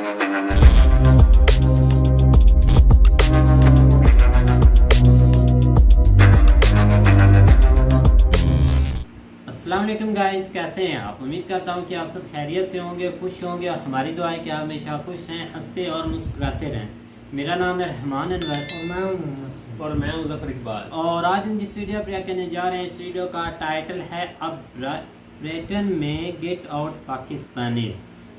अस्सलामुअलैकुम गाइस, कैसे हैं आप। उम्मीद करता हूं कि आप सब खैरियत से होंगे, खुश होंगे और हमारी दुआ है कि आप हमेशा खुश हैं, हंसते और मुस्कुराते रहें। मेरा नाम है रहमान अनवर और मैं हूं ज़फ़र इकबाल। और आज हम जिस वीडियो पर करने जा रहे हैं, इस वीडियो का टाइटल है अब ब्रिटेन में गेट आउट पाकिस्तानीज़।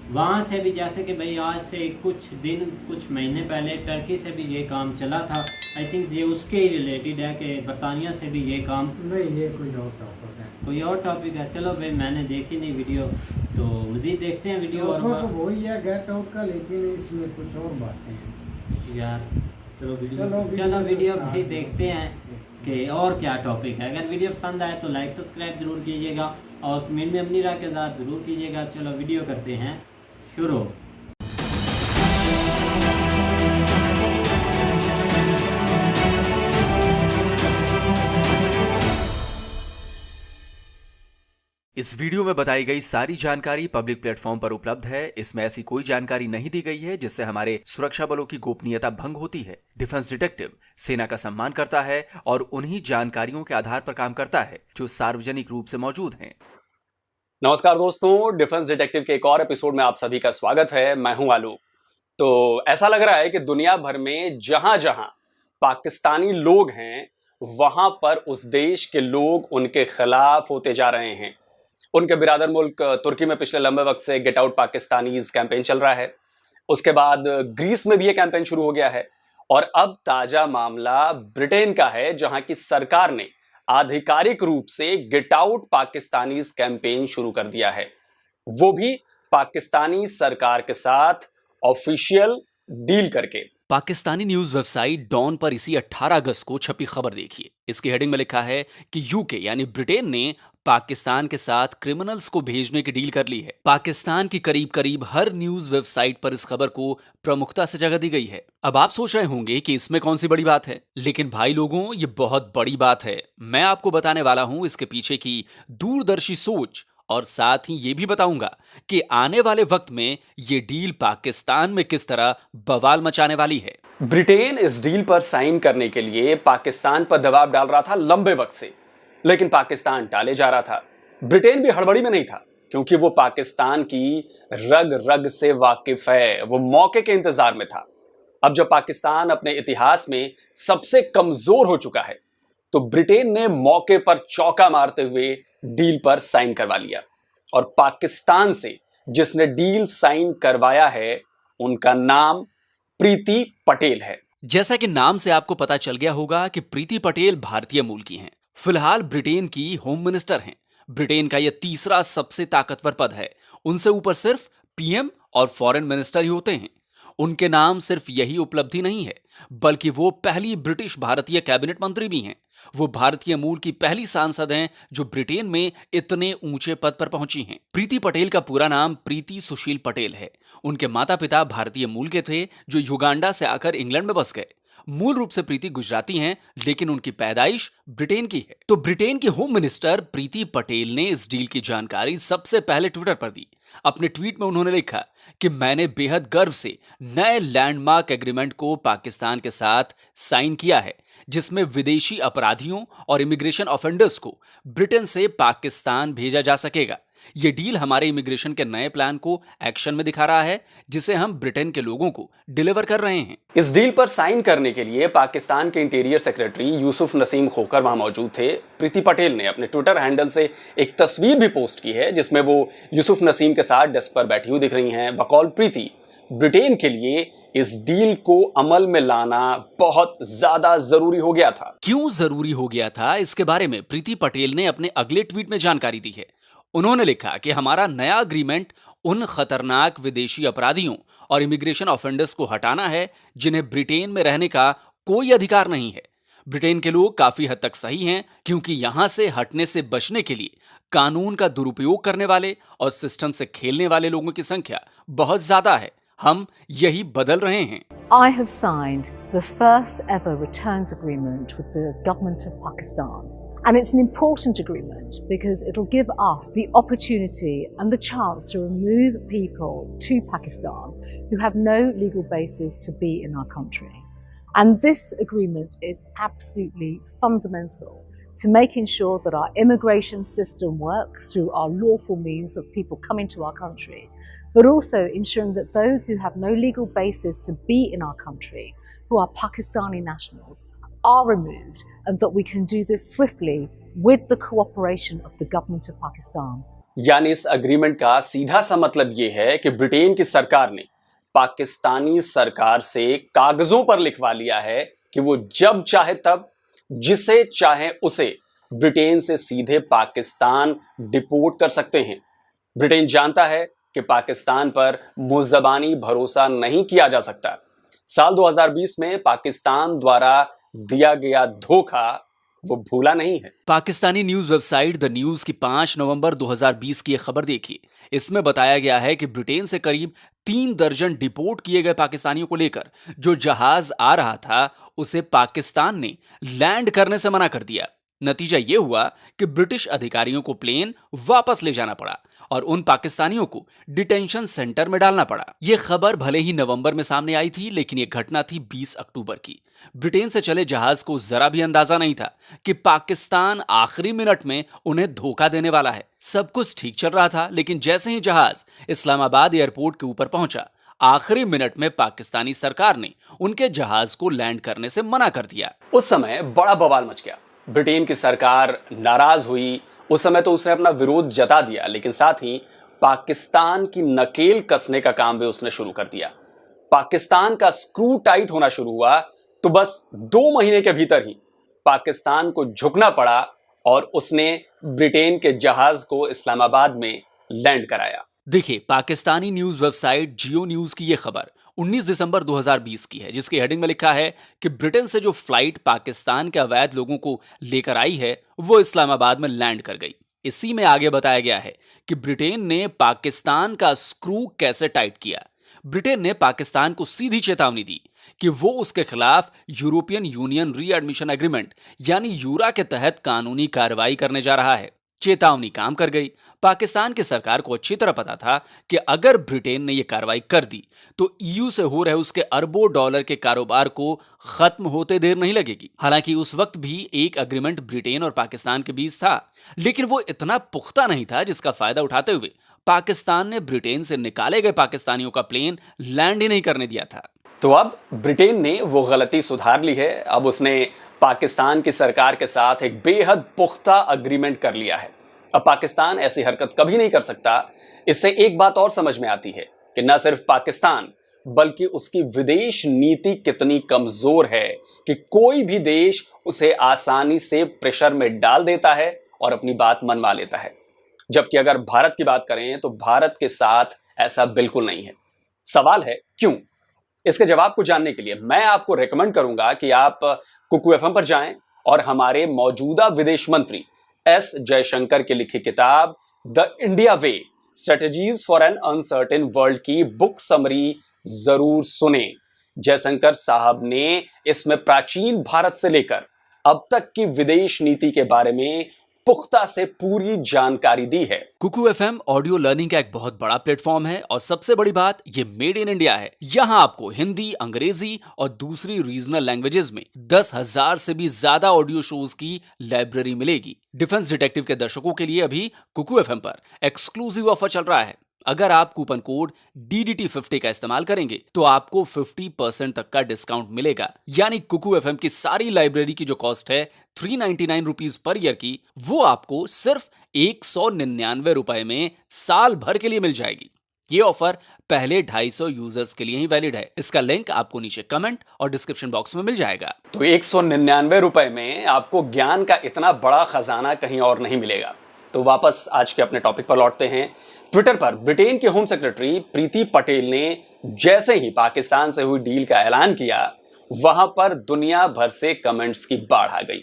वहाँ से भी जैसे कि भाई आज से कुछ महीने पहले टर्की से भी ये काम चला था। आई थिंक ये उसके ही रिलेटेड है कि बरतानिया से भी ये काम नहीं, ये कोई और टॉपिक है। चलो भाई, मैंने देखी नहीं वीडियो, तो मज़ीद देखते हैं वीडियो। और वही है गेट आउट का, लेकिन इसमें कुछ और बातें हैं यार। चलो वीडियो भाई देखते हैं कि और क्या टॉपिक है। अगर वीडियो पसंद आए तो लाइक सब्सक्राइब जरूर कीजिएगा और कमेंट में अपनी राय के साथ ज़रूर कीजिएगा। चलो वीडियो करते हैं शुरू। इस वीडियो में बताई गई सारी जानकारी पब्लिक प्लेटफॉर्म पर उपलब्ध है। इसमें ऐसी कोई जानकारी नहीं दी गई है जिससे हमारे सुरक्षा बलों की गोपनीयता भंग होती है। डिफेंस डिटेक्टिव सेना का सम्मान करता है और उन्हीं जानकारियों के आधार पर काम करता है जो सार्वजनिक रूप से मौजूद हैं। नमस्कार दोस्तों, डिफेंस डिटेक्टिव के एक और एपिसोड में आप सभी का स्वागत है। मैं हूं आलू। तो ऐसा लग रहा है कि दुनिया भर में जहां जहां पाकिस्तानी लोग हैं, वहां पर उस देश के लोग उनके खिलाफ होते जा रहे हैं। उनके बिरादर मुल्क तुर्की में पिछले लंबे वक्त से गेट आउट पाकिस्तानीज कैंपेन चल रहा है। उसके बाद ग्रीस में भी यह कैंपेन शुरू हो गया है और अब ताजा मामला ब्रिटेन का है, जहां की सरकार ने आधिकारिक रूप से गेट आउट पाकिस्तानीज कैंपेन शुरू कर दिया है, वो भी पाकिस्तानी सरकार के साथ ऑफिशियल डील करके। पाकिस्तानी न्यूज वेबसाइट डॉन पर इसी 18 अगस्त को छपी खबर देखिए। इसकी हेडिंग में लिखा है कि यूके यानी ब्रिटेन ने पाकिस्तान के साथ क्रिमिनल्स को भेजने की डील कर ली है। पाकिस्तान की करीब हर न्यूज वेबसाइट पर इस खबर को प्रमुखता से जगह दी गई है। अब आप सोच रहे होंगे कि इसमें कौन सी बड़ी बात है, लेकिन भाई लोगों, ये बहुत बड़ी बात है। मैं आपको बताने वाला हूं इसके पीछे की दूरदर्शी सोच और साथ ही ये भी बताऊंगा कि आने वाले वक्त में ये डील पाकिस्तान में किस तरह बवाल मचाने वाली है। ब्रिटेन इस डील पर साइन करने के लिए पाकिस्तान पर दबाव डाल रहा था लंबे वक्त से, लेकिन पाकिस्तान टाले जा रहा था। ब्रिटेन भी हड़बड़ी में नहीं था, क्योंकि वो पाकिस्तान की रग रग से वाकिफ है। वो मौके के इंतजार में था। अब जब पाकिस्तान अपने इतिहास में सबसे कमजोर हो चुका है, तो ब्रिटेन ने मौके पर चौका मारते हुए डील पर साइन करवा लिया। और पाकिस्तान से जिसने डील साइन करवाया है, उनका नाम प्रीति पटेल है। जैसा कि नाम से आपको पता चल गया होगा कि प्रीति पटेल भारतीय मूल की हैं। फिलहाल ब्रिटेन की होम मिनिस्टर हैं। ब्रिटेन का यह तीसरा सबसे ताकतवर पद है। उनसे ऊपर सिर्फ पीएम और फॉरेन मिनिस्टर ही होते हैं। उनके नाम सिर्फ यही उपलब्धि नहीं है, बल्कि वो पहली ब्रिटिश भारतीय कैबिनेट मंत्री भी हैं। वो भारतीय मूल की पहली सांसद हैं जो ब्रिटेन में इतने ऊंचे पद पर पहुंची हैं। प्रीति पटेल का पूरा नाम प्रीति सुशील पटेल है। उनके माता पिता भारतीय मूल के थे जो युगांडा से आकर इंग्लैंड में बस गए। मूल रूप से प्रीति गुजराती हैं, लेकिन उनकी पैदाइश ब्रिटेन की है। तो ब्रिटेन के होम मिनिस्टर प्रीति पटेल ने इस डील की जानकारी सबसे पहले ट्विटर पर दी। अपने ट्वीट में उन्होंने लिखा कि मैंने बेहद गर्व से नए लैंडमार्क एग्रीमेंट को पाकिस्तान के साथ साइन किया है, जिसमें विदेशी अपराधियों और इमिग्रेशन ऑफेंडर्स को ब्रिटेन से पाकिस्तान भेजा जा सकेगा। यह डील हमारे इमिग्रेशन के नए प्लान को एक्शन में दिखा रहा है, जिसे हम ब्रिटेन के लोगों को डिलीवर कर रहे हैं। इस डील पर साइन करने के लिए पाकिस्तान के इंटीरियर सेक्रेटरी यूसुफ नसीम खोकर वहां मौजूद थे। प्रीति पटेल ने अपने ट्विटर हैंडल से एक तस्वीर भी पोस्ट की है, जिसमें वो यूसुफ नसीम के साथ डेस्क पर बैठी हुई दिख रही हैं। बकौल प्रीति, ब्रिटेन के लिए इस डील को अमल में लाना बहुत ज्यादा जरूरी हो गया था। क्यों जरूरी हो गया था, इसके बारे में प्रीति पटेल ने अपने अगले ट्वीट में जानकारी दी है। उन्होंने लिखा कि हमारा नया अग्रीमेंट उन खतरनाक विदेशी अपराधियों और इमिग्रेशन ऑफेंडर्स को हटाना है जिन्हें ब्रिटेन में रहने का कोई अधिकार नहीं है। ब्रिटेन के लोग काफी हद तक सही हैं, क्योंकि यहां से हटने से बचने के लिए कानून का दुरुपयोग करने वाले और सिस्टम से खेलने वाले लोगों की संख्या बहुत ज्यादा है। हम यही बदल रहे हैं। I have signed the first ever returns agreement with the government of Pakistan. And it's an important agreement because it'll give us the opportunity and the chance to remove people to Pakistan who have no legal basis to be in our country. And this agreement is absolutely fundamental to making sure that our immigration system works through our lawful means of people coming to our country, but also ensuring that those who have no legal basis to be in our country, who are Pakistani nationals, are removed, and that we can do this swiftly with the cooperation of the government of Pakistan. यानी इस agreement का सीधा सा मतलब ये है कि Britain की सरकार ने पाकिस्तानी सरकार से कागजों पर लिखवा लिया है कि वो जब चाहे तब जिसे चाहे उसे ब्रिटेन से सीधे पाकिस्तान डिपोर्ट कर सकते हैं। ब्रिटेन जानता है कि पाकिस्तान पर मुज़बानी भरोसा नहीं किया जा सकता। साल 2020 में पाकिस्तान द्वारा दिया गया धोखा वो भूला नहीं है। Pakistani news website the news की 5 नवंबर 2020 की एक खबर देखिए। इसमें बताया गया है कि ब्रिटेन से करीब 3 दर्जन डिपोर्ट किए गए पाकिस्तानियों को लेकर जो जहाज आ रहा था उसे पाकिस्तान ने लैंड करने से मना कर दिया। नतीजा यह हुआ कि ब्रिटिश अधिकारियों को प्लेन वापस ले जाना पड़ा और उन पाकिस्तानियों को डिटेंशन सेंटर में डालना पड़ा। यह खबर भले ही नवंबर में सामने आई थी, लेकिन यह घटना थी 20 अक्टूबर की। ब्रिटेन से चले जहाज को जरा भी अंदाजा नहीं था कि पाकिस्तान आखिरी मिनट में उन्हें धोखा देने वाला है। सब कुछ ठीक चल रहा था, लेकिन जैसे ही जहाज इस्लामाबाद एयरपोर्ट के ऊपर पहुंचा, आखिरी मिनट में पाकिस्तानी सरकार ने उनके जहाज को लैंड करने से मना कर दिया। उस समय बड़ा बवाल मच गया। ब्रिटेन की सरकार नाराज हुई। उस समय तो उसने अपना विरोध जता दिया, लेकिन साथ ही पाकिस्तान की नकेल कसने का काम भी उसने शुरू कर दिया। पाकिस्तान का स्क्रू टाइट होना शुरू हुआ तो बस 2 महीने के भीतर ही पाकिस्तान को झुकना पड़ा और उसने ब्रिटेन के जहाज को इस्लामाबाद में लैंड कराया। देखिए, पाकिस्तानी न्यूज वेबसाइट जियो न्यूज की यह खबर 19 दिसंबर 2020 की है, जिसकी हेडिंग में लिखा है कि ब्रिटेन से जो फ्लाइट पाकिस्तान के अवैध लोगों को लेकर आई है वो इस्लामाबाद में लैंड कर गई। इसी में आगे बताया गया है कि ब्रिटेन ने पाकिस्तान का स्क्रू कैसे टाइट किया। ब्रिटेन ने पाकिस्तान को सीधी चेतावनी दी कि वो उसके खिलाफ यूरोपियन यूनियन रीएडमिशन एग्रीमेंट यानी यूरा के तहत कानूनी कार्रवाई करने जा रहा है। चेतावनी काम कर गई। पाकिस्तान की सरकार को अच्छी तरह पता था कि अगर ब्रिटेन ने यह कार्रवाई कर दी तो ईयू से हो रहे उसके अरबों डॉलर के कारोबार को खत्म होते देर नहीं लगेगी। हालांकि उस वक्त भी एक एग्रीमेंट ब्रिटेन और पाकिस्तान के बीच था, लेकिन वो इतना पुख्ता नहीं था जिसका फायदा उठाते हुए पाकिस्तान ने ब्रिटेन से निकाले गए पाकिस्तानियों का प्लेन लैंड ही नहीं करने दिया था। तो अब ब्रिटेन ने वो गलती सुधार ली है। अब उसने पाकिस्तान की सरकार के साथ एक बेहद पुख्ता एग्रीमेंट कर लिया है। अब पाकिस्तान ऐसी हरकत कभी नहीं कर सकता। इससे एक बात और समझ में आती है कि न सिर्फ पाकिस्तान बल्कि उसकी विदेश नीति कितनी कमजोर है कि कोई भी देश उसे आसानी से प्रेशर में डाल देता है और अपनी बात मनवा लेता है। जबकि अगर भारत की बात करें तो भारत के साथ ऐसा बिल्कुल नहीं है। सवाल है क्यों? इसके जवाब को जानने के लिए मैं आपको रेकमेंड करूंगा कि आप कुकू एफएम पर जाएं और हमारे मौजूदा विदेश मंत्री एस जयशंकर की लिखी किताब the India way strategies for an uncertain world की बुक समरी जरूर सुने। जयशंकर साहब ने इसमें प्राचीन भारत से लेकर अब तक की विदेश नीति के बारे में पुख्ता से पूरी जानकारी दी है। कुकू एफएम ऑडियो लर्निंग का एक बहुत बड़ा प्लेटफॉर्म है और सबसे बड़ी बात ये मेड इन इंडिया है। यहाँ आपको हिंदी, अंग्रेजी और दूसरी रीजनल लैंग्वेजेस में 10,000 से भी ज्यादा ऑडियो शोज की लाइब्रेरी मिलेगी। डिफेंस डिटेक्टिव के दर्शकों के लिए अभी कुकू एफएम पर एक्सक्लूसिव ऑफर चल रहा है। अगर आप कूपन कोड DDT50 का इस्तेमाल करेंगे तो आपको 50% तक का डिस्काउंट मिलेगा। यानी कुकू एफएम की सारी लाइब्रेरी की जो कॉस्ट है 399 रुपीज पर ईयर की, वो आपको सिर्फ 199 रुपए में साल भर के लिए मिल जाएगी। ये ऑफर पहले 250 यूजर्स के लिए ही वैलिड है। इसका लिंक आपको नीचे कमेंट और डिस्क्रिप्शन बॉक्स में मिल जाएगा। तो 199 रुपए में आपको ज्ञान का इतना बड़ा खजाना कहीं और नहीं मिलेगा। तो वापस आज के अपने टॉपिक पर लौटते हैं। ट्विटर पर ब्रिटेन के होम सेक्रेटरी प्रीति पटेल ने जैसे ही पाकिस्तान से हुई डील का ऐलान किया, वहां पर दुनिया भर से कमेंट्स की बाढ़ आ गई।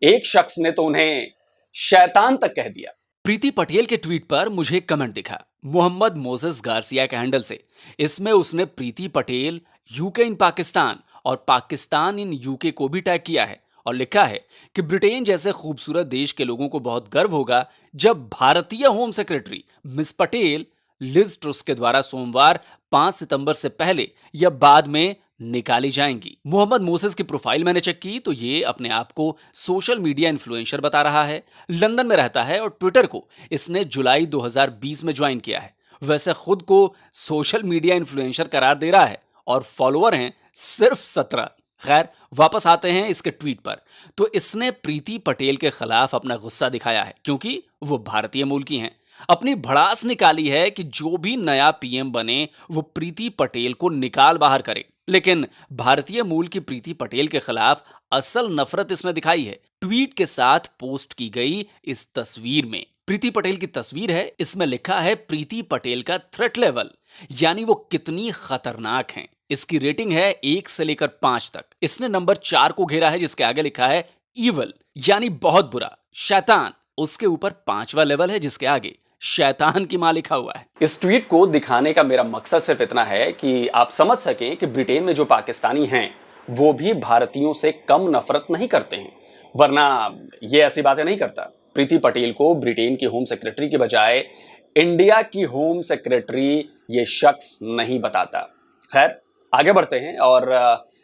एक शख्स ने तो उन्हें शैतान तक कह दिया। प्रीति पटेल के ट्वीट पर मुझे कमेंट दिखा मोहम्मद मोसेस गार्सिया के हैंडल से। इसमें उसने प्रीति पटेल यूके इन पाकिस्तान और पाकिस्तान इन यूके को भी टैग किया है और लिखा है कि ब्रिटेन जैसे खूबसूरत देश के लोगों को बहुत गर्व होगा जब भारतीय home secretary miss Patel Liz Truss के द्वारा सोमवार 5 सितंबर से पहले या बाद में निकाली जाएंगी। मोहम्मद मोसेस की प्रोफाइल मैंने चेक की तो ये अपने आप को सोशल मीडिया इन्फ्लुएंसर बता रहा है, लंदन में रहता है और ट्विटर को इसने जुलाई 2020 में ज्वाइन किया है। वैसे खुद को सोशल मीडिया इन्फ्लुएंसर करार दे रहा है और फॉलोअर हैं सिर्फ 17। खैर, वापस आते हैं इसके ट्वीट पर। तो इसने प्रीति पटेल के खिलाफ अपना गुस्सा दिखाया है क्योंकि वो भारतीय मूल की हैं। अपनी भड़ास निकाली है कि जो भी नया पीएम बने वो प्रीति पटेल को निकाल बाहर करे। लेकिन भारतीय मूल की प्रीति पटेल के खिलाफ असल नफरत इसने दिखाई है ट्वीट के साथ पोस्ट की गई इस तस्वीर में। प्रीति पटेल की तस्वीर है, इसमें लिखा है प्रीति पटेल का थ्रेट लेवल, यानी वो कितनी खतरनाक हैं। इसकी रेटिंग है 1 से लेकर 5 तक। इसने नंबर 4 को घेरा है जिसके आगे लिखा है ईवल, यानी बहुत बुरा, शैतान। उसके ऊपर 5वां लेवल है जिसके आगे शैतान की मां लिखा हुआ है। इस ट्वीट को दिखाने का मेरा मकसद सिर्फ इतना है कि आप समझ सकें कि ब्रिटेन में जो पाकिस्तानी हैं वो भी भारतीयों से कम नफरत नहीं करते हैं, वरना ये ऐसी बातें नहीं करता। प्रीति पटेल को ब्रिटेन की होम सेक्रेटरी के बजाय इंडिया की होम सेक्रेटरी ये शख्स नहीं बताता। खैर, आगे बढ़ते हैं और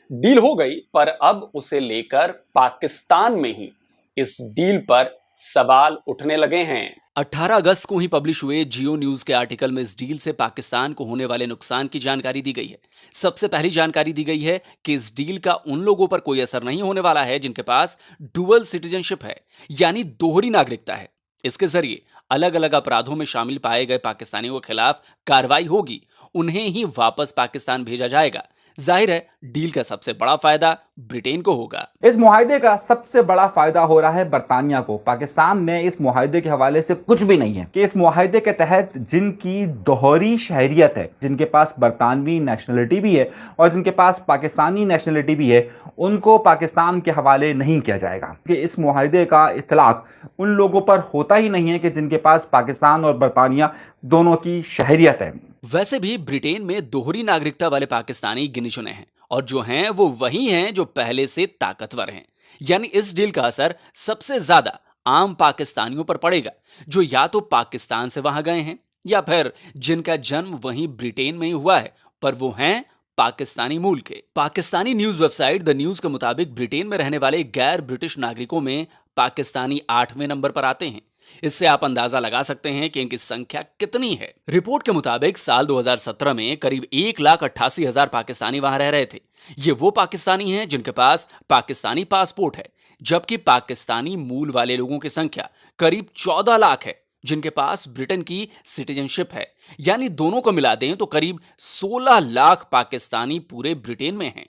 डील हो गई, पर अब उसे लेकर पाकिस्तान में ही इस डील पर सवाल उठने लगे हैं। 18 अगस्त को ही पब्लिश हुए जियो न्यूज के आर्टिकल में इस डील से पाकिस्तान को होने वाले नुकसान की जानकारी दी गई है। सबसे पहली जानकारी दी गई है कि इस डील का उन लोगों पर कोई असर नहीं होने वाला है जिनके पास डुअल सिटीजनशिप है, यानी दोहरी नागरिकता है। इसके जरिए अलग अलग अपराधों में शामिल पाए गए पाकिस्तानियों के खिलाफ कार्रवाई होगी, उन्हें ही वापस पाकिस्तान भेजा जाएगा। जाहिर है डील का सबसे बड़ा फायदा ब्रिटेन को होगा। इस मुआहदे का सबसे बड़ा फायदा हो रहा है बरतानिया को। पाकिस्तान में इस मुआहदे के हवाले से कुछ भी नहीं है कि इस मुआहदे के तहत जिनकी दोहरी शहरियत है, जिनके पास बरतानवी नेशनलिटी भी है और जिनके पास पाकिस्तानी नेशनलिटी भी है, उनको पाकिस्तान के हवाले नहीं किया जाएगा। कि इस मुआहदे का इतलाक उन लोगों पर होता ही नहीं है कि जिनके पास पाकिस्तान और बरतानिया दोनों की शहरियत है। वैसे भी ब्रिटेन में दोहरी नागरिकता वाले पाकिस्तानी गिने चुने हैं और जो हैं वो वही हैं जो पहले से ताकतवर हैं। यानी इस डील का असर सबसे ज्यादा आम पाकिस्तानियों पर पड़ेगा जो या तो पाकिस्तान से वहां गए हैं या फिर जिनका जन्म वहीं ब्रिटेन में ही हुआ है पर वो हैं पाकिस्तानी मूल के। Pakistani news website the news के मुताबिक ब्रिटेन में रहने वाले गैर ब्रिटिश नागरिकों में पाकिस्तानी 8वें नंबर पर आते हैं। इससे आप अंदाजा लगा सकते हैं कि इनकी संख्या कितनी है। रिपोर्ट के मुताबिक साल 2017 में करीब 1,88,000 पाकिस्तानी वहां रह रहे थे। ये वो पाकिस्तानी हैं जिनके पास पाकिस्तानी पासपोर्ट है, जबकि पाकिस्तानी मूल वाले लोगों की संख्या करीब 14 लाख है जिनके पास ब्रिटेन की सिटीजनशिप है। यानी दोनों को मिला दें तो करीब 16 लाख पाकिस्तानी पूरे ब्रिटेन में हैं।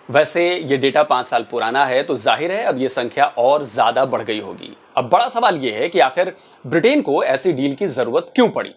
वैसे ये डेटा 5 साल पुराना है तो जाहिर है अब ये संख्या और ज्यादा बढ़ गई होगी। अब बड़ा सवाल ये है कि आखिर ब्रिटेन को ऐसी डील की जरूरत क्यों पड़ी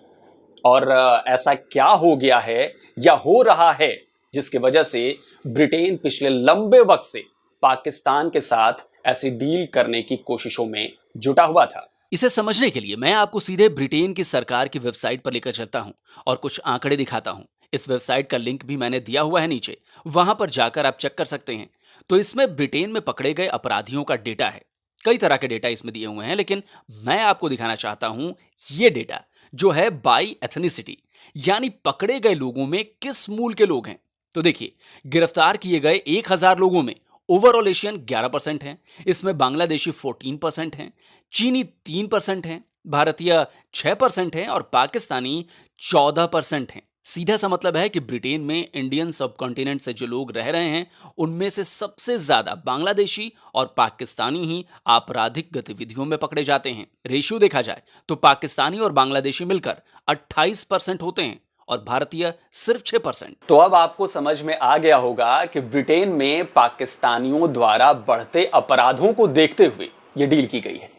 और ऐसा क्या हो गया है या हो रहा है जिसकी वजह से ब्रिटेन पिछले लंबे वक्त से पाकिस्तान के साथ ऐसी डील करने की कोशिशों में जुटा हुआ था। इसे समझने के लिए मैं आपको सीधे ब्रिटेन की सरकार की वेबसाइट पर लेकर चलता हूं और कुछ आंकड़े दिखाता हूं। इस वेबसाइट का लिंक भी मैंने दिया हुआ है नीचे, वहां पर जाकर आप चेक कर सकते हैं। तो इसमें ब्रिटेन में पकड़े गए अपराधियों का डेटा है। कई तरह के डेटा इसमें दिए हुए हैं, लेकिन मैं आपको दिखाना चाहता हूं ये डेटा जो है बाई एथनिसिटी, यानी पकड़े गए लोगों में किस मूल के लोग हैं। तो देखिए, गिरफ्तार किए गए 1000 लोगों में ओवरऑल एशियन 11% हैं, इसमें बांग्लादेशी 14% हैं, चीनी 3% हैं, भारतीय 6% हैं और पाकिस्तानी 14% हैं। सीधा सा मतलब है कि ब्रिटेन में इंडियन सबकॉन्टिनेंट से जो लोग रह रहे हैं उनमें से सबसे ज्यादा बांग्लादेशी और पाकिस्तानी ही आपराधिक गतिविधियों में पकड़े जाते हैं। रेशियो देखा जाए तो पाकिस्तानी और बांग्लादेशी मिलकर 28% होते हैं और भारतीय सिर्फ 6%। तो अब आपको समझ में आ गया होगा कि ब्रिटेन में पाकिस्तानियों द्वारा बढ़ते अपराधों को देखते हुए यह डील की गई है।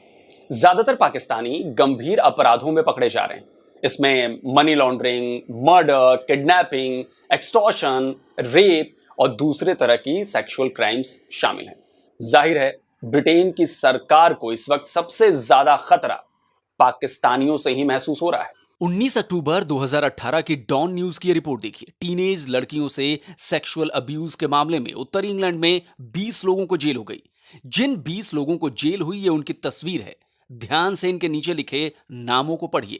ज्यादातर पाकिस्तानी गंभीर अपराधों में पकड़े जा रहे हैं। इसमें money laundering, murder, kidnapping, extortion, rape और दूसरे तरह की सेक्सुअल क्राइम्स शामिल हैं। जाहिर है ब्रिटेन की सरकार को इस वक्त सबसे ज्यादा खतरा पाकिस्तानियों से ही महसूस हो रहा है। 19 अक्टूबर 2018 की डॉन न्यूज की रिपोर्ट देखिए। टीनेज लड़कियों से सेक्सुअल अब्यूज के मामले में उत्तरी इंग्लैंड में 20 लोगों को जेल हो गई। जिन 20 लोगों को जेल हुई ये उनकी तस्वीर है। ध्यान से इनके नीचे लिखे नामों को पढ़िए।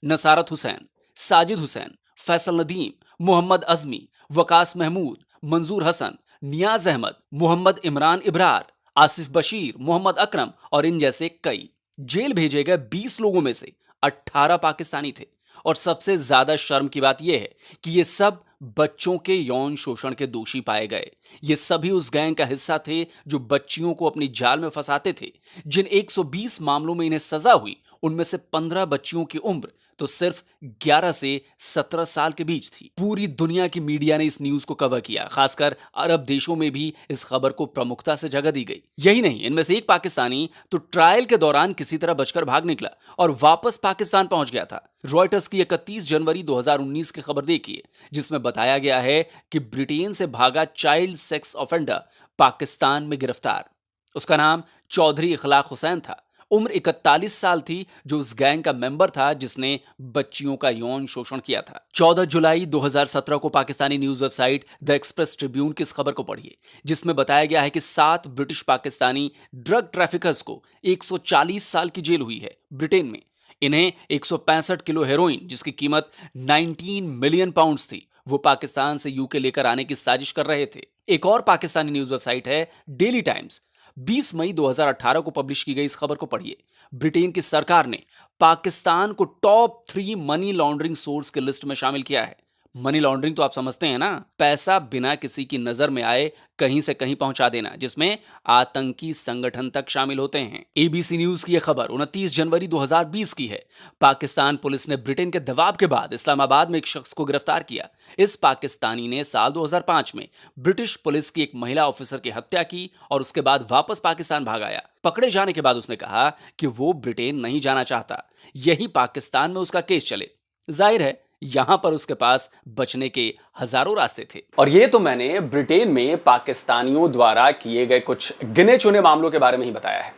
नसारत हुसैन, साजिद हुसैन, फैसल नदीम, मोहम्मद अजमी, वकास महमूद, मंजूर हसन, नियाज अहमद, मोहम्मद इमरान इब्रार, आसिफ बशीर, मोहम्मद अकरम और इन जैसे कई। जेल भेजे गए 20 लोगों में से 18 पाकिस्तानी थे। और सबसे ज्यादा शर्म की बात यह है कि ये सब बच्चों के यौन शोषण के दोषी पाए गए। ये सभी उस गैंग का हिस्सा थे जो बच्चियों को अपनी जाल में फंसाते थे। जिन 120 मामलों में इन्हें सजा हुई उनमें से 15 बच्चियों की उम्र तो सिर्फ 11 से 17 साल के बीच थी। पूरी दुनिया की मीडिया ने इस न्यूज को कवर किया, खासकर अरब देशों में भी इस खबर को प्रमुखता से जगह दी गई। यही नहीं, इनमें से एक पाकिस्तानी तो ट्रायल के दौरान किसी तरह बचकर भाग निकला और वापस पाकिस्तान पहुंच गया था। रॉयटर्स की 31 जनवरी 2019 की खबर देखिए, जिसमें बताया गया है कि ब्रिटेन से भागा चाइल्ड सेक्स ऑफेंडर पाकिस्तान में गिरफ्तार। उसका नाम चौधरी इखलाक हुसैन था। उम्र 41 साल थी, जो उस गैंग का मेंबर था जिसने बच्चियों का यौन शोषण किया था। 14 जुलाई 2017 को Pakistani news website the express Tribune की इस खबर को पढ़िए, जिसमें बताया गया है कि 7 ब्रिटिश पाकिस्तानी ड्रग ट्रैफिकर्स को 140 साल की जेल हुई है ब्रिटेन में। इन्हें 165 किलो हेरोइन, जिसकी कीमत 19 मिलियन पाउंड्स थी, वो पाकिस्तान से यूके लेकर आने की साजिश कर रहे थे। एक और पाकिस्तानी न्यूज वेबसाइट है डेली टाइम्स। 20 मई 2018 को पब्लिश की गई इस खबर को पढ़िए। ब्रिटेन की सरकार ने पाकिस्तान को टॉप 3 मनी लॉन्ड्रिंग सोर्स की लिस्ट में शामिल किया है। मनी लॉन्ड्रिंग तो आप समझते हैं ना, पैसा बिना किसी की नजर में आए कहीं से कहीं पहुंचा देना, जिसमें आतंकी संगठन तक शामिल होते हैं। एबीसी न्यूज की यह खबर 29 जनवरी 2020 की है। पाकिस्तान पुलिस ने ब्रिटेन के दबाव के बाद इस्लामाबाद में एक शख्स को गिरफ्तार किया। इस पाकिस्तानी ने साल 2005 में ब्रिटिश पुलिस की एक महिला ऑफिसर की हत्या की और उसके बाद वापस पाकिस्तान भाग आया। पकड़े जाने के बाद उसने कहा कि वो ब्रिटेन नहीं जाना चाहता, यही पाकिस्तान में उसका केस चले। जाहिर है यहां पर उसके पास बचने के हजारों रास्ते थे। और ये तो मैंने ब्रिटेन में पाकिस्तानियों द्वारा किए गए कुछ गिने चुने मामलों के बारे में ही बताया है,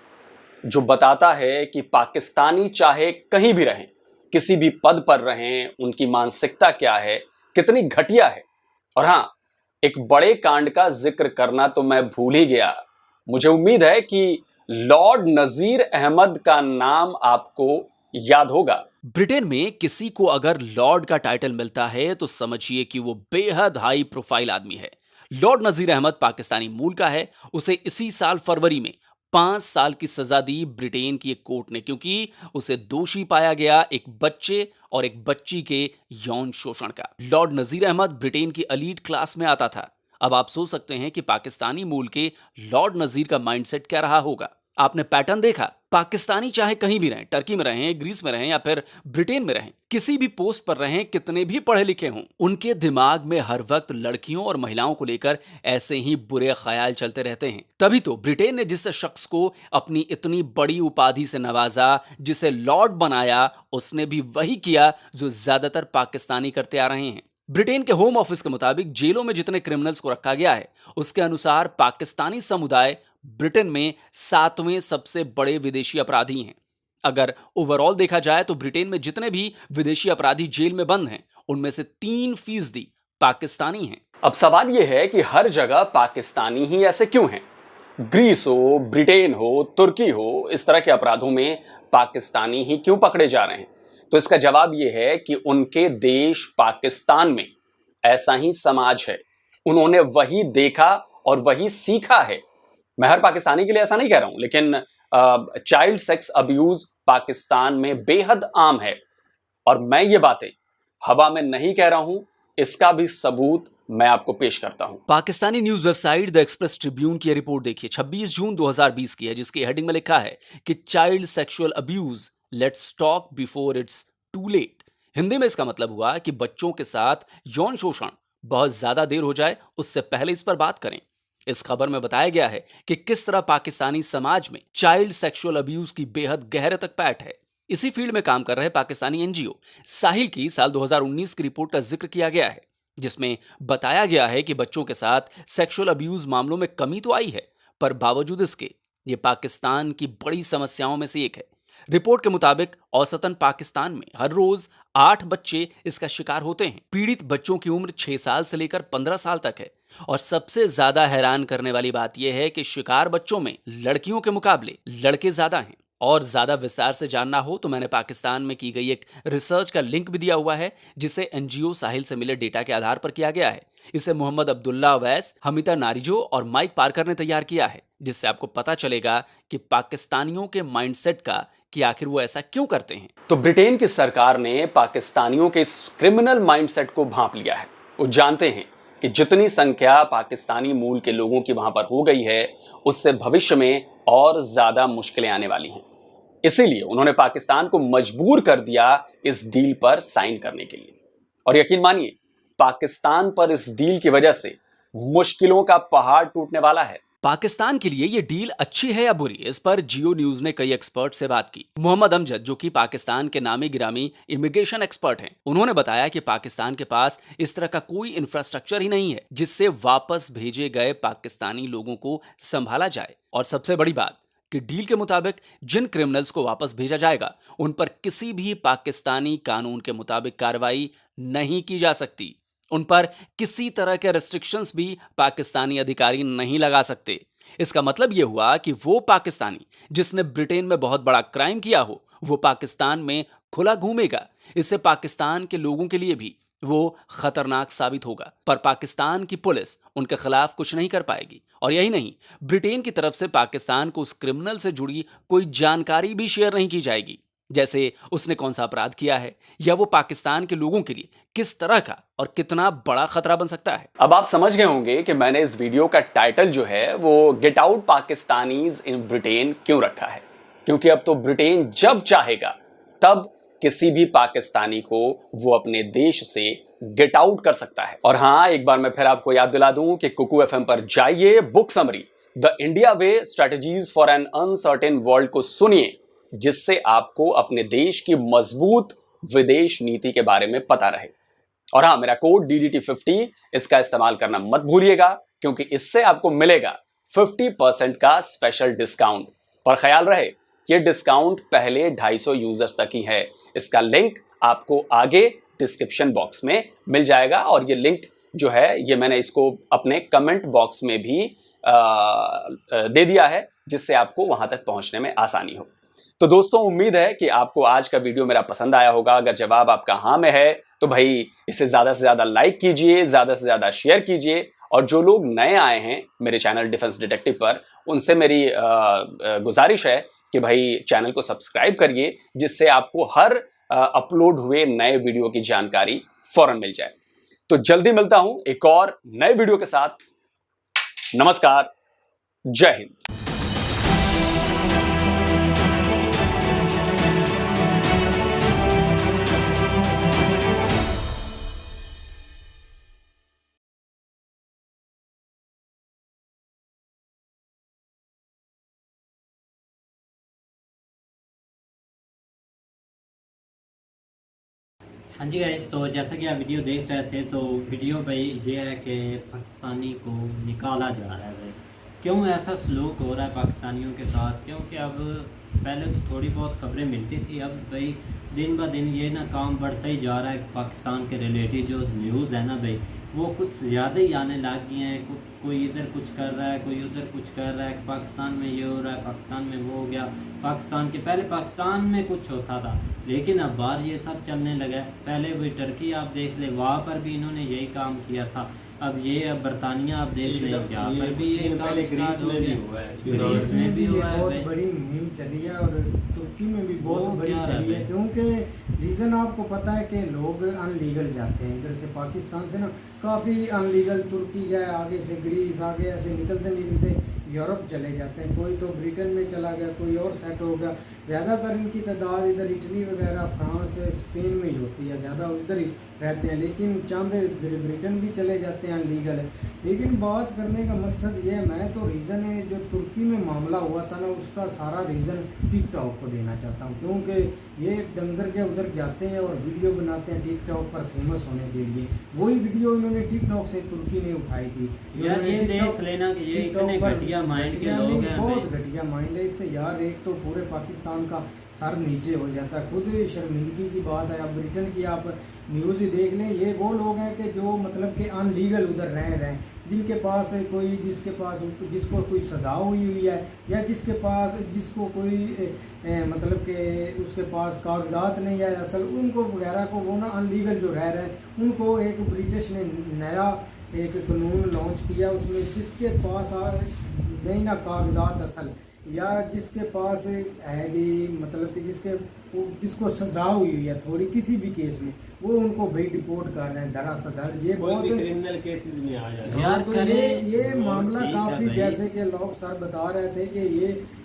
जो बताता है कि पाकिस्तानी चाहे कहीं भी रहें, किसी भी पद पर रहें, उनकी मानसिकता क्या है, कितनी घटिया है। और हां, एक बड़े कांड का जिक्र करना तो मैं भूल ही गया। मुझे उम्मीद है कि लॉर्ड नजीर अहमद का नाम आपको याद होगा। ब्रिटेन में किसी को अगर लॉर्ड का टाइटल मिलता है तो समझिए कि वो बेहद हाई प्रोफाइल आदमी है। लॉर्ड नजीर अहमद पाकिस्तानी मूल का है। उसे इसी साल फरवरी में 5 साल की सजा दी ब्रिटेन की एक कोर्ट ने, क्योंकि उसे दोषी पाया गया एक बच्चे और एक बच्ची के यौन शोषण का। लॉर्ड नजीर अहमद ब्रिटेन की एलीट क्लास में आता था। अब आप सोच सकते हैं कि पाकिस्तानी मूल के लॉर्ड नजीर का माइंडसेट क्या रहा होगा। आपने पैटर्न देखा, पाकिस्तानी चाहे कहीं भी रहें, टर्की में रहें, ग्रीस में रहें या फिर ब्रिटेन में रहें, किसी भी पोस्ट पर रहें, कितने भी पढ़े लिखे हों, उनके दिमाग में हर वक्त लड़कियों और महिलाओं को लेकर ऐसे ही बुरे ख्याल चलते रहते हैं। तभी तो ब्रिटेन ने जिस शख्स को अपनी इतनी बड़ी उपाधि से नवाजा, जिसे लॉर्ड बनाया, उसने भी वही किया जो ज्यादातर पाकिस्तानी करते आ रहे हैं। ब्रिटेन के होम ऑफिस के मुताबिक जेलों में जितने क्रिमिनल्स को रखा गया है, उसके अनुसार पाकिस्तानी समुदाय ब्रिटेन में 7वें सबसे बड़े विदेशी अपराधी हैं। अगर ओवरऑल देखा जाए तो ब्रिटेन में जितने भी विदेशी अपराधी जेल में बंद हैं, उनमें से 3% पाकिस्तानी हैं। अब सवाल यह है कि हर जगह पाकिस्तानी ही ऐसे क्यों हैं? ग्रीस हो, ब्रिटेन हो, तुर्की हो, इस तरह के अपराधों में पाकिस्तानी ही क्यों पकड़े जा रहे हैं? तो इसका जवाब यह है कि उनके देश पाकिस्तान में ऐसा ही समाज है। उन्होंने वही देखा और वही सीखा है। मैं हर पाकिस्तानी के लिए ऐसा नहीं कह रहा हूं, लेकिन चाइल्ड सेक्स अब्यूज पाकिस्तान में बेहद आम है। और मैं ये बातें हवा में नहीं कह रहा हूं, इसका भी सबूत मैं आपको पेश करता हूं। Pakistani news website the express Tribune की रिपोर्ट देखिए, 26 जून 2020 की है, जिसकी हेडिंग में लिखा है कि child sexual abuse, let's talk before it's too late. Hindi में इसका मतलब हुआ कि बच्चों के साथ यौन शोषण बहुत ज्यादा देर हो जाए, उससे पहले इस पर बात करें। इस खबर में बताया गया है कि किस तरह पाकिस्तानी समाज में चाइल्ड सेक्सुअल अब्यूज की बेहद गहरे तक पैठ है। इसी फील्ड में काम कर रहे पाकिस्तानी एनजीओ साहिल की साल 2019 की रिपोर्ट का जिक्र किया गया है, जिसमें बताया गया है कि बच्चों के साथ सेक्सुअल अब्यूज मामलों में कमी तो आई है, पर बावजूद इसके ये पाकिस्तान की बड़ी समस्याओं में से एक है। रिपोर्ट के मुताबिक औसतन पाकिस्तान में हर रोज 8 बच्चे इसका शिकार होते हैं। पीड़ित बच्चों की उम्र 6 साल से लेकर 15 साल तक है और सबसे ज्यादा हैरान करने वाली बात यह है कि शिकार बच्चों में लड़कियों के मुकाबले लड़के ज्यादा हैं। और ज्यादा विस्तार से जानना हो तो मैंने पाकिस्तान में की गई एक रिसर्च का लिंक भी दिया हुआ है, जिसे एनजीओ साहिल से मिले डेटा के आधार पर किया गया है। इसे मोहम्मद अब्दुल्ला अवैस, हमिता नारिजो और माइक पार्कर ने तैयार किया है, जिससे आपको पता चलेगा कि पाकिस्तानियों के माइंडसेट का कि आखिर वो ऐसा क्यों करते हैं। तो ब्रिटेन की सरकार ने पाकिस्तानियों के इस क्रिमिनल माइंडसेट को भांप लिया है। वो जानते हैं कि जितनी संख्या पाकिस्तानी मूल के लोगों की वहां पर हो गई है, उससे भविष्य में और ज्यादा मुश्किलें आने वाली हैं। इसीलिए उन्होंने पाकिस्तान को मजबूर कर दिया इस डील पर साइन करने के लिए। और यकीन मानिए, पाकिस्तान पर इस डील की वजह से मुश्किलों का पहाड़ टूटने वाला है। पाकिस्तान के लिए ये डील अच्छी है या बुरी, इस पर जियो न्यूज ने कई एक्सपर्ट से बात की। मोहम्मद अमजद, जो कि पाकिस्तान के नामी गिरामी इमिग्रेशन एक्सपर्ट हैं, उन्होंने बताया कि पाकिस्तान के पास इस तरह का कोई इंफ्रास्ट्रक्चर ही नहीं है जिससे वापस भेजे गए पाकिस्तानी लोगों को संभाला जाए। और सबसे बड़ी बात कि डील के मुताबिक जिन क्रिमिनल्स को वापस भेजा जाएगा, उन पर किसी भी पाकिस्तानी कानून के मुताबिक कार्रवाई नहीं की जा सकती। उन पर किसी तरह के रेस्ट्रिक्शंस भी पाकिस्तानी अधिकारी नहीं लगा सकते। इसका मतलब यह हुआ कि वो पाकिस्तानी जिसने ब्रिटेन में बहुत बड़ा क्राइम किया हो, वो पाकिस्तान में खुला घूमेगा। इससे पाकिस्तान के लोगों के लिए भी वो खतरनाक साबित होगा, पर पाकिस्तान की पुलिस उनके खिलाफ कुछ नहीं कर पाएगी। और यही नहीं, ब्रिटेन की तरफ से पाकिस्तान को उस क्रिमिनल से जुड़ी कोई जानकारी भी शेयर नहीं की जाएगी, जैसे उसने कौन सा अपराध किया है या वो पाकिस्तान के लोगों के लिए किस तरह का और कितना बड़ा खतरा बन सकता है। अब आप समझ गए होंगे कि मैंने इस वीडियो का टाइटल जो है वो get out Pakistanis in Britain क्यों रखा है। क्योंकि अब तो ब्रिटेन जब चाहेगा तब किसी भी पाकिस्तानी को वो अपने देश से गेट आउट कर सकता है। और हाँ, एक बार मैं फिर आपको याद दिला दूं कि कुकू एफएम पर जाइए, book summary the India way strategies for an uncertain world को सुनिए, जिससे आपको अपने देश की मजबूत विदेश नीति के बारे में पता रहे। और हाँ, मेरा कोड DDT50 इसका इस्तेमाल करना मत भूलिएगा, क्योंकि इससे आपको मिलेगा 50% का स्पेशल डिस्काउंट। पर ख्याल रहे, ये डिस्काउंट पहले 250 यूजर्स तक ही है। इसका लिंक आपको आगे डिस्क्रिप्शन बॉक्स में मिल जाएगा, और ये लिंक जो है ये मैंने इसको अपने कमेंट बॉक्स में भी दे दिया है, जिससे आपको वहां तक पहुंचने में आसानी हो। तो दोस्तों, उम्मीद है कि आपको आज का वीडियो मेरा पसंद आया होगा। अगर जवाब आपका हाँ में है तो भाई इसे ज्यादा से ज्यादा लाइक कीजिए, ज्यादा से ज्यादा शेयर कीजिए। और जो लोग नए आए हैं मेरे चैनल डिफेंस डिटेक्टिव पर, उनसे मेरी गुजारिश है कि भाई चैनल को सब्सक्राइब करिए, जिससे आपको हर अपलोड हुए नए वीडियो की जानकारी फौरन मिल जाए। तो जल्दी मिलता हूं एक और नए वीडियो के साथ। नमस्कार, जय हिंद। हाँ जी गाइस, तो जैसा कि आप वीडियो देख रहे थे, तो वीडियो भाई ये है कि पाकिस्तानी को निकाला जा रहा है। भाई क्यों ऐसा सलूक हो रहा है पाकिस्तानियों के साथ? क्योंकि अब पहले तो थोड़ी बहुत खबरें मिलती थी, अब भाई दिन ब दिन ये ना काम बढ़ता ही जा रहा है। पाकिस्तान के रिलेटेड जो न्यूज़ है ना भाई, वो कुछ ज़्यादा ही आने लग गई हैं। कोई इधर कुछ कर रहा है, कोई उधर कुछ कर रहा है कि पाकिस्तान में ये हो रहा है, पाकिस्तान में वो हो गया। पाकिस्तान के पहले पाकिस्तान में कुछ होता था, लेकिन अब बाहर ये सब चलने लगा है। पहले भी टर्की आप देख ले, वहाँ पर भी इन्होंने यही काम किया था। अब ये अब बरतानिया आप देख लें, यहाँ पर भी ये काम ग्रीस में भी हुआ है, ग्रीस में भी हुआ है। बहुत बड़ी मुहिम चली है और तुर्की में भी बहुत बड़ी चली है। क्योंकि रीज़न आपको पता है कि लोग अनलीगल जाते हैं इधर से, पाकिस्तान से ना काफ़ी अनलीगल तुर्की गए, आगे से ग्रीस, आगे ऐसे निकलते निकलते यूरोप चले जाते हैं। कोई तो ब्रिटेन में चला गया, कोई और सेट हो गया। ज़्यादातर इनकी तादाद इधर इटली वगैरह, फ्रांस, स्पेन में ही होती है, ज़्यादा उधर ही रहते हैं। लेकिन चंद ब्रिटेन भी चले जाते हैं अनलीगल है। लेकिन बात करने का मकसद ये है, मैं तो रीज़न है जो तुर्की में मामला हुआ था ना, उसका सारा रीज़न टिकटॉक को देना चाहता हूँ। क्योंकि ये डंगर जो उधर जाते हैं और वीडियो बनाते हैं टिकटॉक पर फेमस होने के लिए, वही वीडियो इन्होंने टिकटॉक से तुर्की ने उठाई थी। यार ये देख लेना कि ये इतने घटिया माइंड के लोग हैं, बहुत घटिया माइंड है इससे। यार एक तो पूरे पाकिस्तान उनका सर नीचे हो जाता है। खुद शर्मिंदगी की बात है। अब ब्रिटेन की आप न्यूज़ ही देख लें, ये वो लोग हैं कि जो मतलब कि अनलीगल उधर रह रहे हैं, जिनके पास कोई जिसको कोई सज़ा हुई है, या जिसको कोई मतलब कि उसके पास कागजात नहीं है असल, उनको वगैरह को वो ना अनलीगल जो रह रहे हैं उनको एक ब्रिटिश ने नया एक कानून लॉन्च किया। उसमें जिसके पास नहीं ना कागजात असल, या जिसके पास है कि मतलब कि जिसको सजा हुई है थोड़ी किसी भी केस में, वो उनको भाई डिपोर्ट कर रहे हैं धड़ाधड़। ये बहुत क्रिमिनल केसेस में आ जाते हैं यार। तो ये मामला ठीक है काफ़ी, भाई। जैसे कि लोग सर बता रहे थे कि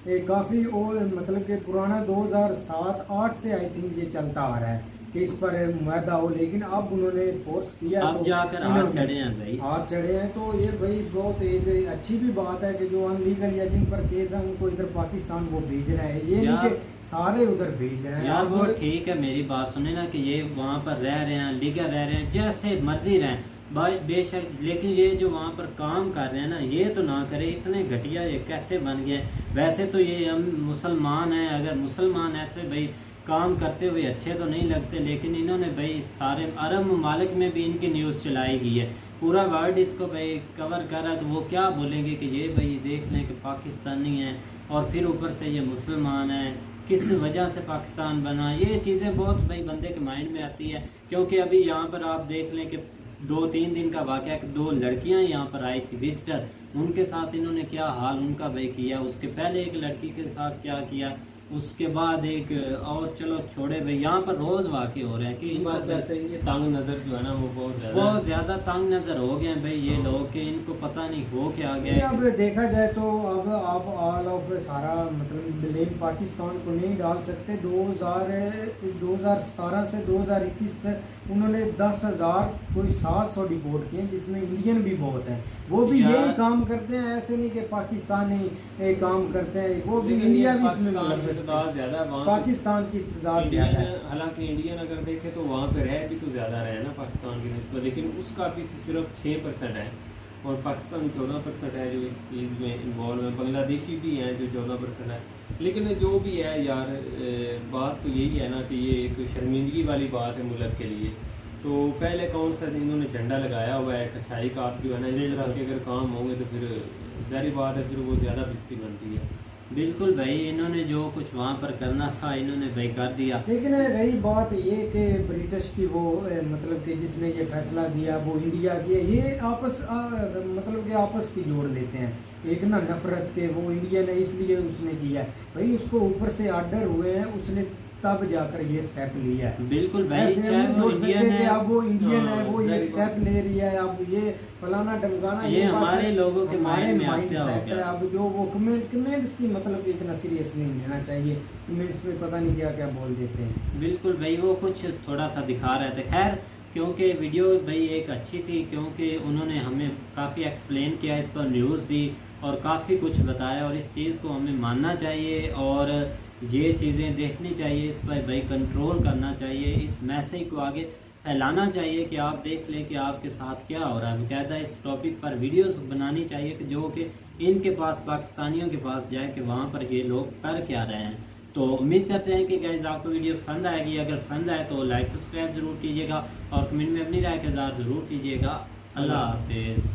ये काफ़ी और मतलब कि पुराना 2007-8 से आई थिंक ये चलता आ रहा है कि इस पर मुआहदा हो, लेकिन अब उन्होंने फोर्स किया, अब तो जाकर हाथ चढ़े हैं भाई। हाथ चढ़े हैं। तो ये भाई बहुत एक अच्छी भी बात है कि जो अनलीगल या जिन पर केस है उनको इधर पाकिस्तान वो भेज रहे हैं, ये नहीं कि सारे उधर भेज रहे हैं। यार अब वो ठीक है, मेरी बात सुने ना कि ये वहाँ पर रह रहे हैं, लीगल रह रहे हैं, जैसे मर्जी रहें भाई बेशक, लेकिन ये जो वहाँ पर काम कर रहे हैं ना, ये तो ना करे। इतने घटिया ये कैसे बन गए। वैसे तो ये हम मुसलमान हैं, अगर मुसलमान ऐसे भाई काम करते हुए अच्छे तो नहीं लगते, लेकिन इन्होंने भाई सारे अरब ममालिक में भी इनकी न्यूज़ चलाई गई है, पूरा वर्ल्ड इसको भाई कवर कर रहा है। तो वो क्या बोलेंगे कि ये भाई देख लें कि पाकिस्तानी हैं और फिर ऊपर से ये मुसलमान हैं, किस वजह से पाकिस्तान बना। ये चीज़ें बहुत भाई बंदे के माइंड में आती है। क्योंकि अभी यहाँ पर आप देख लें कि 2-3 दिन का वाक़या, 2 लड़कियाँ यहाँ पर आई थी विजिटर, उनके साथ इन्होंने क्या हाल उनका भाई किया। उसके पहले एक लड़की के साथ क्या किया, उसके बाद एक और, चलो छोड़े भाई। यहाँ पर रोज़ वाक़े हो रहे हैं कि बस ऐसे ही तंग नज़र जो है ना वो बहुत ज़्यादा तंग नज़र हो गए हैं भाई ये लोग, कि इनको पता नहीं हो क्या गया। अब देखा जाए तो अब आप ऑल ऑफ सारा मतलब ब्लेम पाकिस्तान को नहीं डाल सकते। 2017 से 2021 तक उन्होंने 10,000 कोई 700 डिपोर्ट किए, जिसमें इंडियन भी बहुत हैं। वो भी यही काम करते हैं, ऐसे नहीं कि पाकिस्तानी काम करते हैं, वो भी इंडिया भी इसमें ज़्यादा है, पाकिस्तान की तादाद ज़्यादा है। हालांकि इंडियन अगर देखें तो वहाँ पे रह भी तो ज़्यादा रहे ना पाकिस्तान की निस्बत, लेकिन उसका भी सिर्फ 6% है और पाकिस्तानी 14% है जो इस चीज़ में इन्वॉल्व है। बांग्लादेशी भी हैं जो 14% है। लेकिन जो भी है यार, बात तो यही है ना कि ये एक शर्मिंदगी वाली बात है मुल्क के लिए। तो पहले कौन सा इन्होंने झंडा लगाया हुआ है अच्छाई का, आप जो है ना इस तरह के अगर काम होंगे तो फिर जारी बात है फिर वो ज़्यादा बेइज्जती बनती है। बिल्कुल भाई, इन्होंने जो कुछ वहाँ पर करना था इन्होंने भाई कर दिया। लेकिन रही बात ये कि ब्रिटिश की वो मतलब कि जिसने ये फैसला दिया वो इंडिया की, ये मतलब कि आपस की जोड़ लेते हैं। एक ना नफरत के वो इंडिया ने इसलिए उसने किया भाई, उसको ऊपर से आर्डर हुए हैं, उसने तब जाकर ये स्टेप लिया है। बिल्कुल भाई, ऐसे हम नहीं जोड़ सकते कि अब वो इंडियन है, वो ये हाँ, स्टेप ले रही है, अब ये फलाना डमकाना, ये बस हमारे लोगों के हमारे माइंड में माइंड आता सेट हो है। गया। अब जो वो कमेंट्स की मतलब इतना सीरियस नहीं लेना चाहिए। कमेंट्स में पता नहीं क्या क्या बोल देते हैं। बिल्कुल भाई, वो कुछ थोड़ा सा दिखा रहे थे। खैर, क्योंकि वीडियो भाई एक अच्छी थी, क्योंकि उन्होंने हमें काफ़ी एक्सप्लेन किया, इस पर न्यूज़ दी और काफ़ी कुछ बताया, और इस चीज़ को हमें मानना चाहिए और ये चीज़ें देखनी चाहिए, इस पर भाई कंट्रोल करना चाहिए, इस मैसेज को आगे फैलाना चाहिए कि आप देख लें कि आपके साथ क्या हो रहा है। बाकायदा इस टॉपिक पर वीडियोस बनानी चाहिए कि जो कि इनके पास, पाकिस्तानियों के पास जाए कि वहाँ पर ये लोग कर क्या रहे हैं। तो उम्मीद करते हैं कि गाइस आपको वीडियो पसंद आएगी। अगर पसंद आए तो लाइक सब्सक्राइब ज़रूर कीजिएगा और कमेंट में अपनी राय का इज़हार ज़रूर कीजिएगा। अल्लाह हाफिज़।